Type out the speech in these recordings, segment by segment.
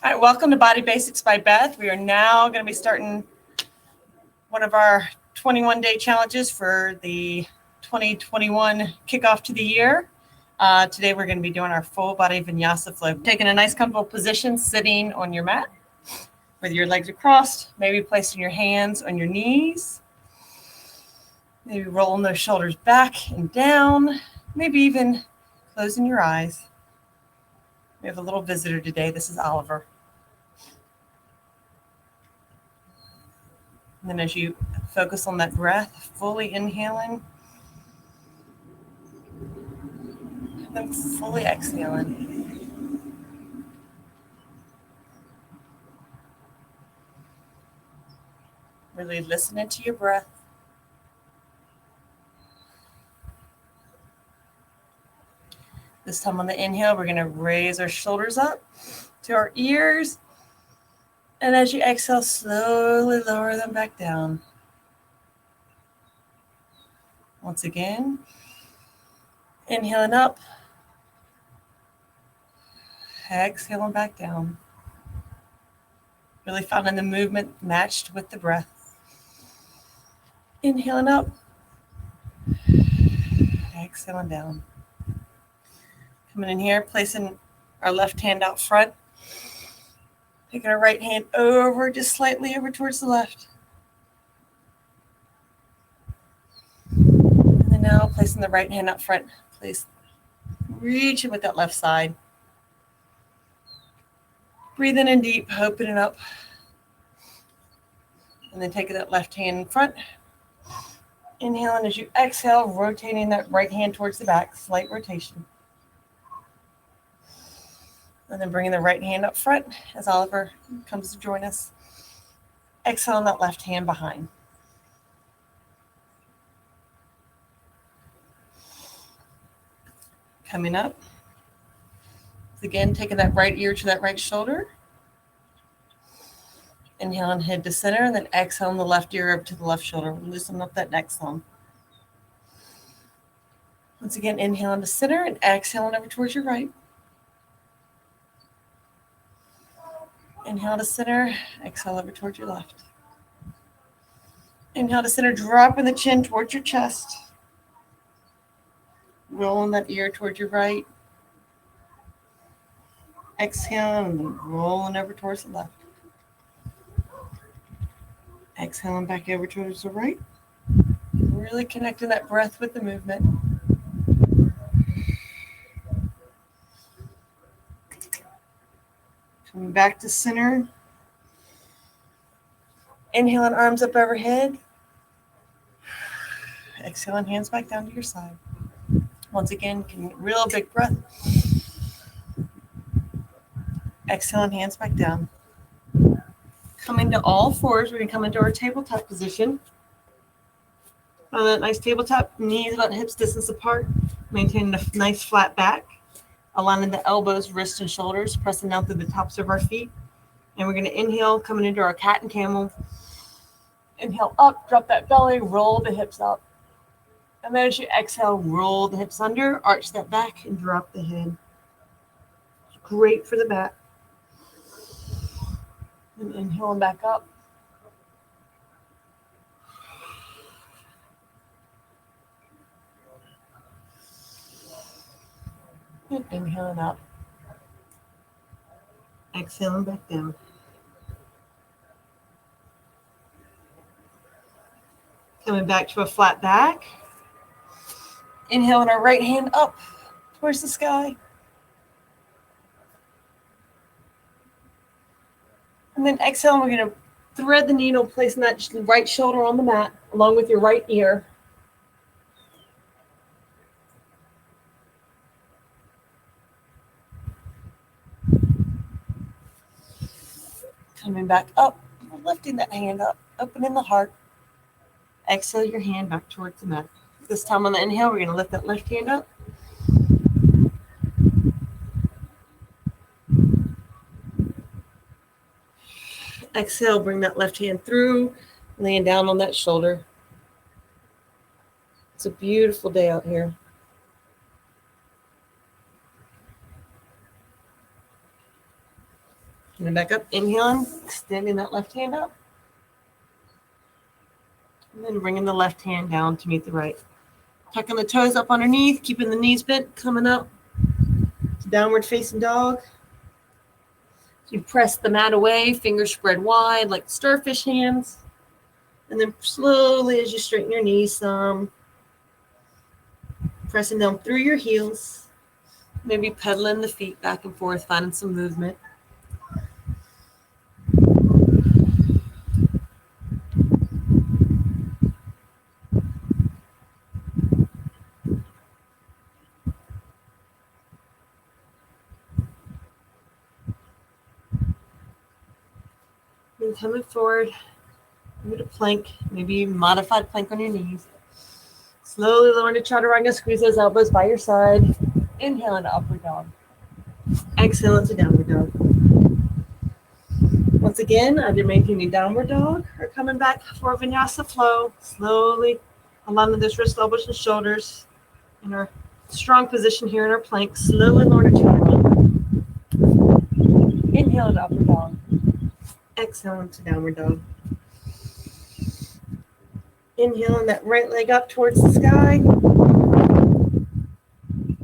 All right, welcome to Body Basics by Beth. We are now going to be starting one of our 21-day challenges for the 2021 kickoff to the year. Today we're going to be doing our full body Vinyasa Flow. Taking a nice comfortable position, sitting on your mat with your legs are crossed, maybe placing your hands on your knees, maybe rolling those shoulders back and down, maybe even closing your eyes. We have a little visitor today. This is Oliver. And then as you focus on that breath, fully inhaling, and then fully exhaling. Really listening to your breath. This time on the inhale, we're going to raise our shoulders up to our ears. And as you exhale, slowly lower them back down. Once again, inhaling up, exhaling back down. Really finding the movement matched with the breath. Inhaling up, exhaling down. Coming in here, placing our left hand out front. Taking our right hand over, just slightly over towards the left. And then now placing the right hand up front. Reaching with that left side. Breathing in deep, opening up. And then taking that left hand in front. Inhaling as you exhale, rotating that right hand towards the back, slight rotation. And then bringing the right hand up front as Oliver comes to join us. Exhaling that left hand behind. Coming up. Again, taking that right ear to that right shoulder. Inhaling head to center, and then exhaling the left ear up to the left shoulder. Loosen up that neck thumb. Once again, inhaling to center and exhaling over towards your right. Inhale to center, exhale over towards your left. Inhale to center, dropping the chin towards your chest. Rolling that ear towards your right. Exhale and then rolling over towards the left. Exhaling back over towards the right. Really connecting that breath with the movement. Coming back to center. Inhaling, arms up overhead. Exhaling, hands back down to your side. Once again, real big breath. Exhaling, hands back down. Coming to all fours, we're going to come into our tabletop position. On that nice tabletop, knees about hips distance apart. Maintaining a nice flat back. Aligning the elbows, wrists, and shoulders, pressing down through the tops of our feet. And we're going to inhale, coming into our cat and camel. Inhale up, drop that belly, roll the hips up. And then as you exhale, roll the hips under, arch that back, and drop the head. Great for the back. And inhaling back up. And inhaling up. Exhaling back down. Coming back to a flat back. Inhaling our right hand up towards the sky. And then exhaling, we're going to thread the needle, placing that right shoulder on the mat along with your right ear. Coming back up, lifting that hand up, opening the heart. Exhale your hand back towards the mat. This time on the inhale, we're going to lift that left hand up. Exhale, bring that left hand through, laying down on that shoulder. It's a beautiful day out here. And then back up, inhaling, extending that left hand up. And then bringing the left hand down to meet the right. Tucking the toes up underneath, keeping the knees bent, coming up to downward facing dog. You press the mat away, fingers spread wide like starfish hands. And then slowly as you straighten your knees some, pressing down through your heels, maybe pedaling the feet back and forth, finding some movement. And coming forward, maybe a plank, maybe modified plank on your knees. Slowly lowering to chaturanga, squeeze those elbows by your side. Inhale into upward dog. Exhale into downward dog. Once again, either maintaining downward dog or coming back for Vinyasa Flow. Slowly aligning those wrists, elbows, and shoulders in our strong position here in our plank. Slowly lowering to chaturanga. Inhale into upward dog. Exhale into downward dog. Inhaling that right leg up towards the sky.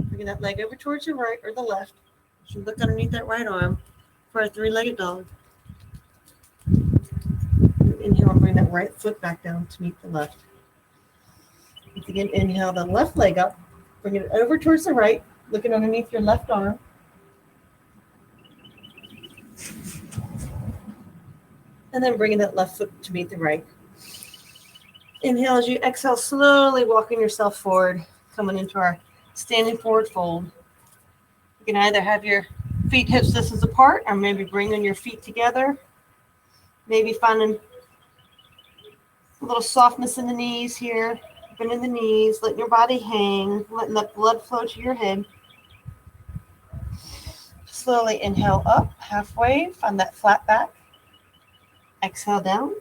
Bringing that leg over towards your right or the left. You should look underneath that right arm for a three-legged dog. Inhale and bring that right foot back down to meet the left. Once again, inhale the left leg up. Bring it over towards the right, looking underneath your left arm. And then bringing that left foot to meet the right. Inhale as you exhale, slowly walking yourself forward, coming into our standing forward fold. You can either have your feet hips distance apart or maybe bringing your feet together. Maybe finding a little softness in the knees here, bending the knees, letting your body hang, letting the blood flow to your head. Slowly inhale up, halfway, find that flat back. Exhale down.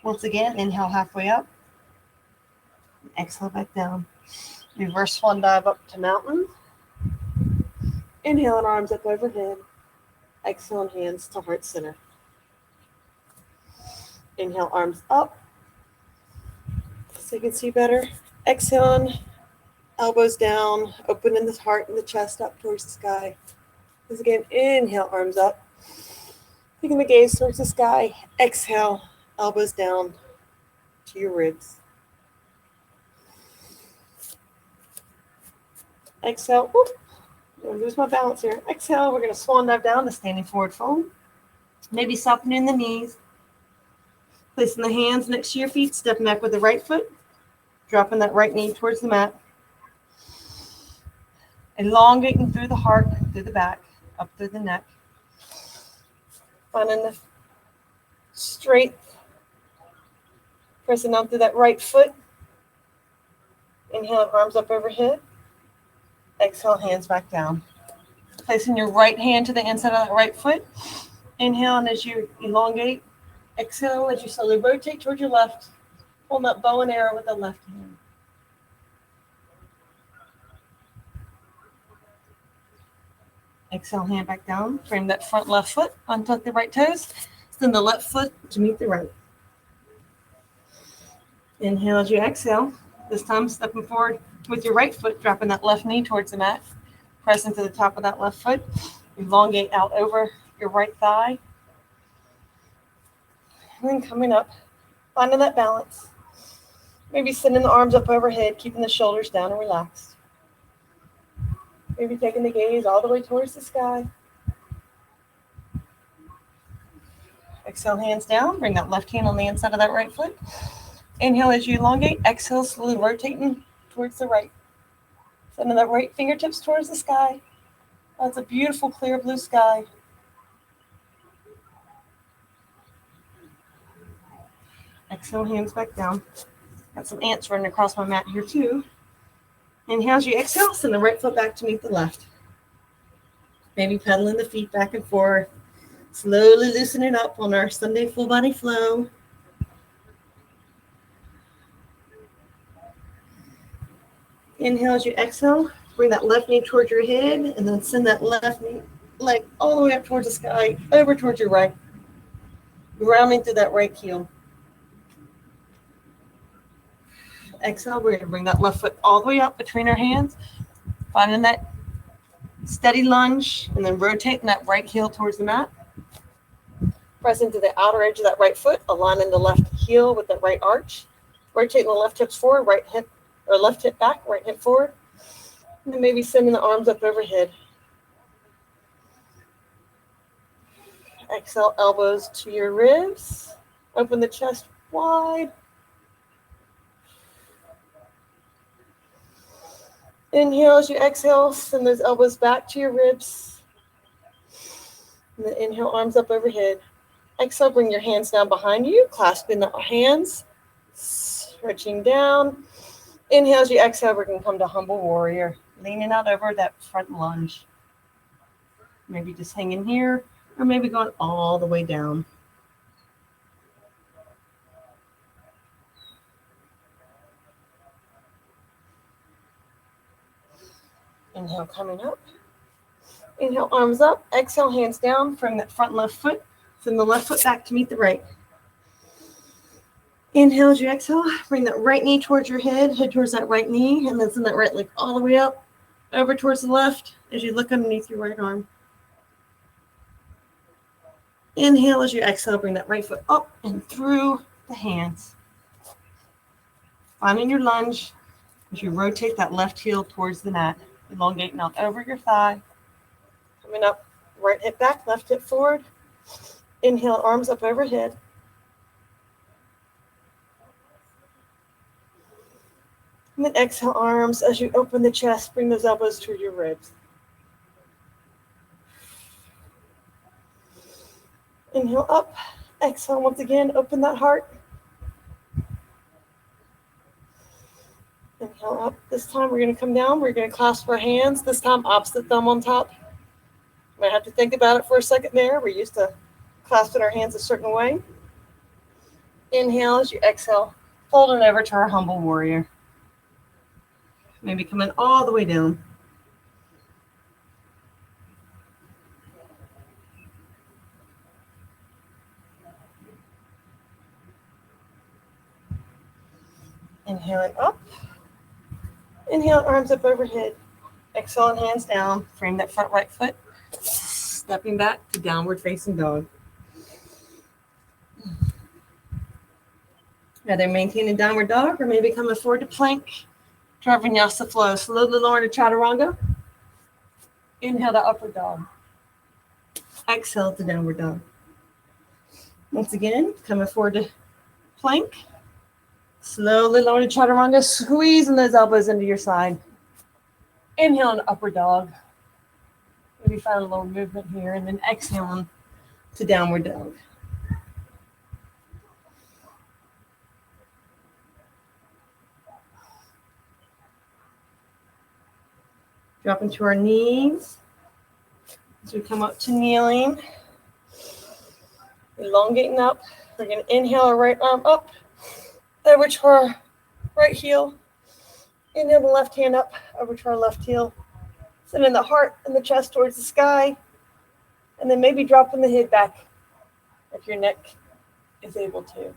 Once again, inhale halfway up. Exhale back down. Reverse swan dive up to mountain. Inhale and arms up overhead. Exhale and hands to heart center. Inhale, arms up so you can see better. Exhale, elbows down, opening the heart and the chest up towards the sky. Once again, inhale, arms up. Taking the gaze towards the sky. Exhale, elbows down to your ribs. Exhale. Oop, I'm gonna lose my balance here. Exhale, we're going to swan dive down to standing forward fold. Maybe softening the knees. Placing the hands next to your feet, stepping back with the right foot. Dropping that right knee towards the mat. Elongating through the heart, through the back, up through the neck. Finding the straight. Pressing down through that right foot. Inhale, arms up overhead. Exhale, hands back down. Placing your right hand to the inside of that right foot. Inhale, and as you elongate, exhale as you slowly rotate towards your left. Hold that bow and arrow with the left hand. Exhale, hand back down. Frame that front left foot. Untuck the right toes. Send the left foot to meet the right. Inhale as you exhale. This time stepping forward with your right foot, dropping that left knee towards the mat. Pressing to the top of that left foot. Elongate out over your right thigh. And then coming up, finding that balance. Maybe sending the arms up overhead, keeping the shoulders down and relaxed. Maybe taking the gaze all the way towards the sky. Exhale, hands down. Bring that left hand on the inside of that right foot. Inhale as you elongate. Exhale, slowly rotating towards the right. Sending that right fingertips towards the sky. That's a beautiful, clear blue sky. Exhale, hands back down. Got some ants running across my mat here too. Inhale as you exhale, send the right foot back to meet the left. Maybe pedaling the feet back and forth. Slowly loosening up on our Sunday full body flow. Inhale as you exhale. Bring that left knee towards your head and then send that left knee leg all the way up towards the sky, over towards your right. Grounding through that right heel. Exhale, we're going to bring that left foot all the way up between our hands, finding that steady lunge, and then rotating that right heel towards the mat. Pressing to the outer edge of that right foot, aligning the left heel with the right arch. Rotating the left hips forward, right hip, or left hip back, right hip forward. And then maybe sending the arms up overhead. Exhale, elbows to your ribs. Open the chest wide. Inhale as you exhale, send those elbows back to your ribs. And then inhale, arms up overhead. Exhale, bring your hands down behind you, clasping the hands, stretching down. Inhale as you exhale, we're going to come to humble warrior, leaning out over that front lunge. Maybe just hanging here, or maybe going all the way down. Inhale, coming up. Inhale, arms up. Exhale, hands down from that front left foot. Send the left foot back to meet the right. Inhale as you exhale. Bring that right knee towards your head towards that right knee, and then send that right leg all the way up, over towards the left as you look underneath your right arm. Inhale as you exhale. Bring that right foot up and through the hands. Finding your lunge as you rotate that left heel towards the mat. Elongating out over your thigh. Coming up, right hip back, left hip forward. Inhale, arms up overhead. And then exhale, arms as you open the chest, bring those elbows to your ribs. Inhale up, exhale once again, open that heart. Inhale up. This time we're going to come down. We're going to clasp our hands. This time opposite thumb on top. You might have to think about it for a second there. We're used to clasping our hands a certain way. Inhale as you exhale. Folding over to our humble warrior. Maybe coming all the way down. Inhaling up. Inhale, arms up overhead. Exhale, hands down. Frame that front right foot. Stepping back to downward facing dog. Either maintaining downward dog or maybe coming forward to plank to our Vinyasa Flow. Slowly lower to chaturanga. Inhale to upward dog. Exhale to downward dog. Once again, coming forward to plank. Slowly lower to chaturanga, squeezing those elbows into your side. Inhale to upward dog. Maybe find a little movement here, and then exhaling to downward dog. Dropping to our knees as we come up to kneeling. Elongating up. We're going to inhale our right arm up, over to our right heel. Inhale the left hand up, over to our left heel. Sending the heart and the chest towards the sky. And then maybe dropping the head back if your neck is able to.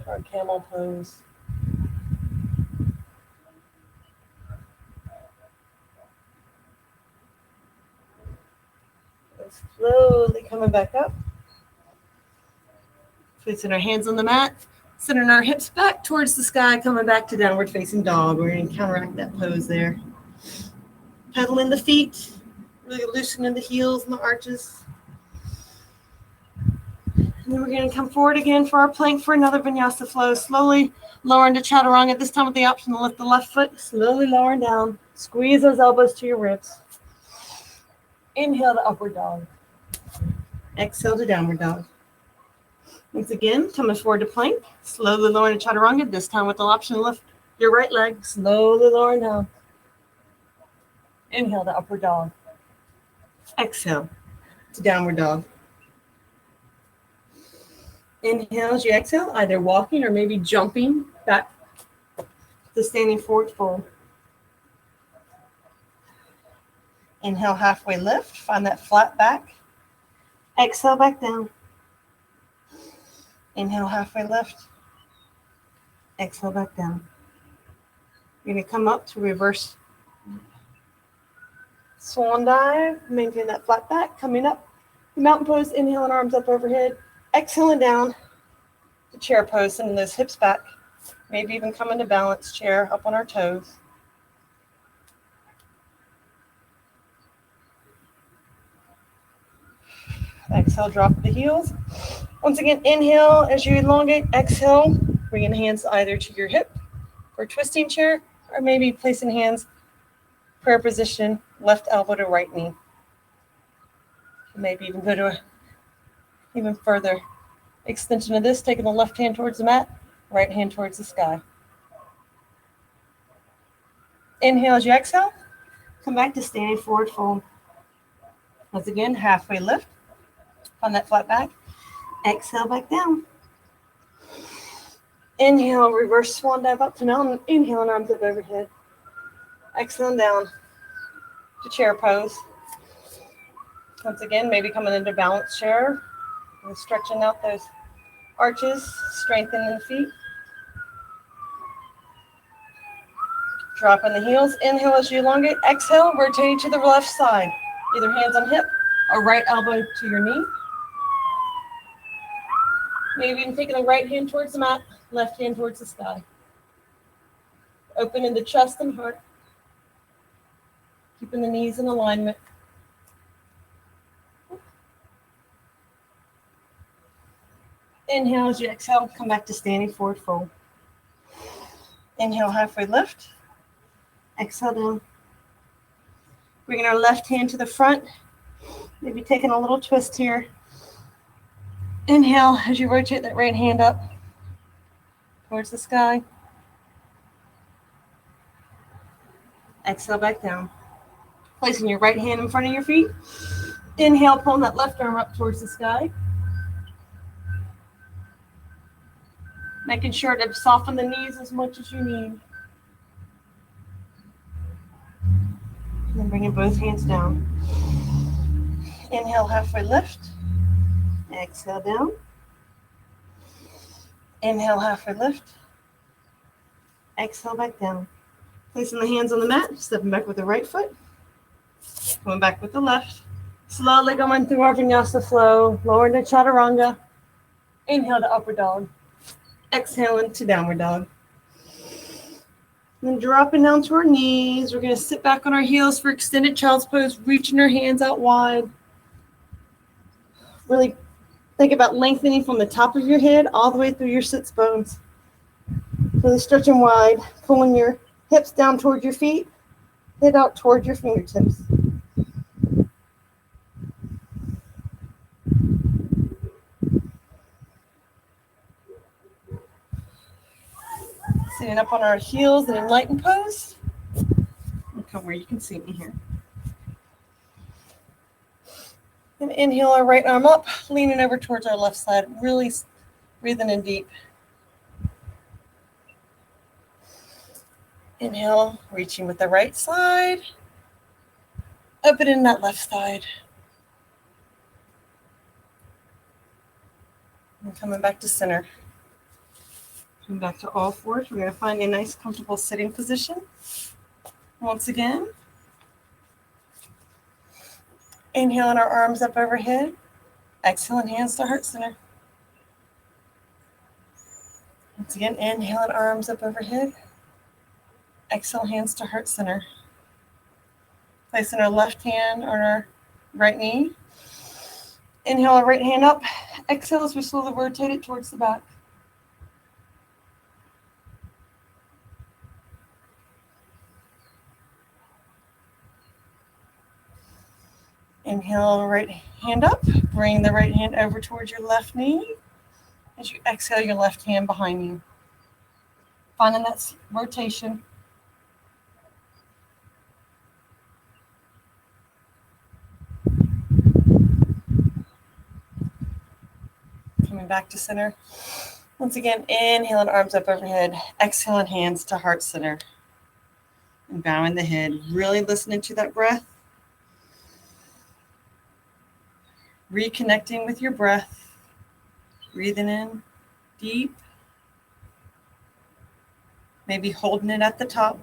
Our camel pose. And slowly coming back up. Placing our hands on the mat. Sending our hips back towards the sky, coming back to downward facing dog. We're going to counteract that pose there. Pedaling the feet, really loosening the heels and the arches. And then we're going to come forward again for our plank for another Vinyasa Flow. Slowly lowering to chaturanga, this time with the option to lift the left foot. Slowly lowering down. Squeeze those elbows to your ribs. Inhale to upward dog. Exhale to downward dog. Once again, coming forward to plank. Slowly lowering to chaturanga, this time with the option to lift your right leg. Slowly lowering down. Inhale to upward dog. Exhale to downward dog. Inhale as you exhale, either walking or maybe jumping back to standing forward fold. Inhale, halfway lift. Find that flat back. Exhale, back down. Inhale, halfway lift. Exhale, back down. You're going to come up to reverse swan dive. Maintain that flat back. Coming up. Mountain pose. Inhaling, arms up overhead. Exhaling down to chair pose. Sending those hips back. Maybe even come into balance chair up on our toes. Exhale, drop the heels. Once again, inhale as you elongate. Exhale, bringing hands either to your hip for twisting chair, or maybe placing hands prayer position, left elbow to right knee. Maybe even go to a even further extension of this, taking the left hand towards the mat, right hand towards the sky. Inhale as you exhale. Come back to standing forward fold. Once again, halfway lift. Find that flat back. Exhale, back down. Inhale, reverse swan dive up to mountain. Inhale, and arms up overhead. Exhale down to chair pose. Once again, maybe coming into balance chair and stretching out those arches, strengthening the feet. Dropping the heels. Inhale as you elongate. Exhale, rotating to the left side. Either hands on hip or right elbow to your knee. Maybe even taking the right hand towards the mat, left hand towards the sky. Opening the chest and heart. Keeping the knees in alignment. Inhale as you exhale, come back to standing forward fold. Inhale, halfway lift. Exhale down. Bringing our left hand to the front. Maybe taking a little twist here. Inhale as you rotate that right hand up towards the sky. Exhale back down. Placing your right hand in front of your feet. Inhale, pulling that left arm up towards the sky. Making sure to soften the knees as much as you need. And then bringing both hands down. Inhale, halfway lift. Exhale down. Inhale, halfway lift. Exhale back down. Placing the hands on the mat, stepping back with the right foot. Going back with the left. Slowly going through our Vinyasa Flow. Lower into Chaturanga. Inhale to upward dog. Exhale into downward dog. And then dropping down to our knees. We're going to sit back on our heels for extended child's pose, reaching our hands out wide. Really think about lengthening from the top of your head all the way through your sits bones. Really stretching wide, pulling your hips down toward your feet, head out toward your fingertips. Sitting up on our heels in enlightened pose. Come where you can see me here. And inhale our right arm up, leaning over towards our left side, really breathing in deep. Inhale, reaching with the right side, opening that left side. And coming back to center. Come back to all fours. We're going to find a nice, comfortable sitting position. Once again. Inhaling our arms up overhead. Exhaling hands to heart center. Once again, inhaling arms up overhead. Exhale, hands to heart center. Placing our left hand on our right knee. Inhale our right hand up. Exhale as we slowly rotate it towards the back. Inhale, right hand up. Bring the right hand over towards your left knee. As you exhale, your left hand behind you. Finding that rotation. Coming back to center. Once again, inhaling arms up overhead. Exhaling hands to heart center. And bowing the head. Really listening to that breath. Reconnecting with your breath. Breathing in deep. Maybe holding it at the top.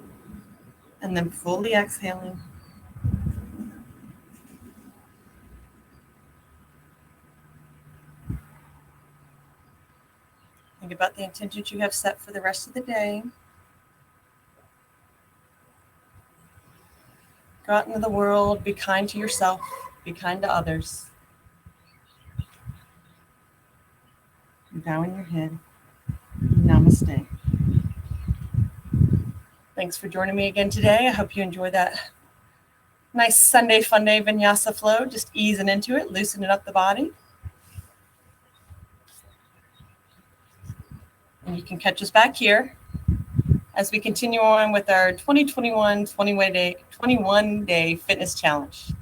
And then fully exhaling. Think about the intentions you have set for the rest of the day. Go out into the world, be kind to yourself, be kind to others. And bowing your head. Namaste. Thanks for joining me again today. I hope you enjoyed that nice Sunday fun day Vinyasa Flow, just easing into it, loosening up the body. And you can catch us back here as we continue on with our 2021 21-day fitness challenge.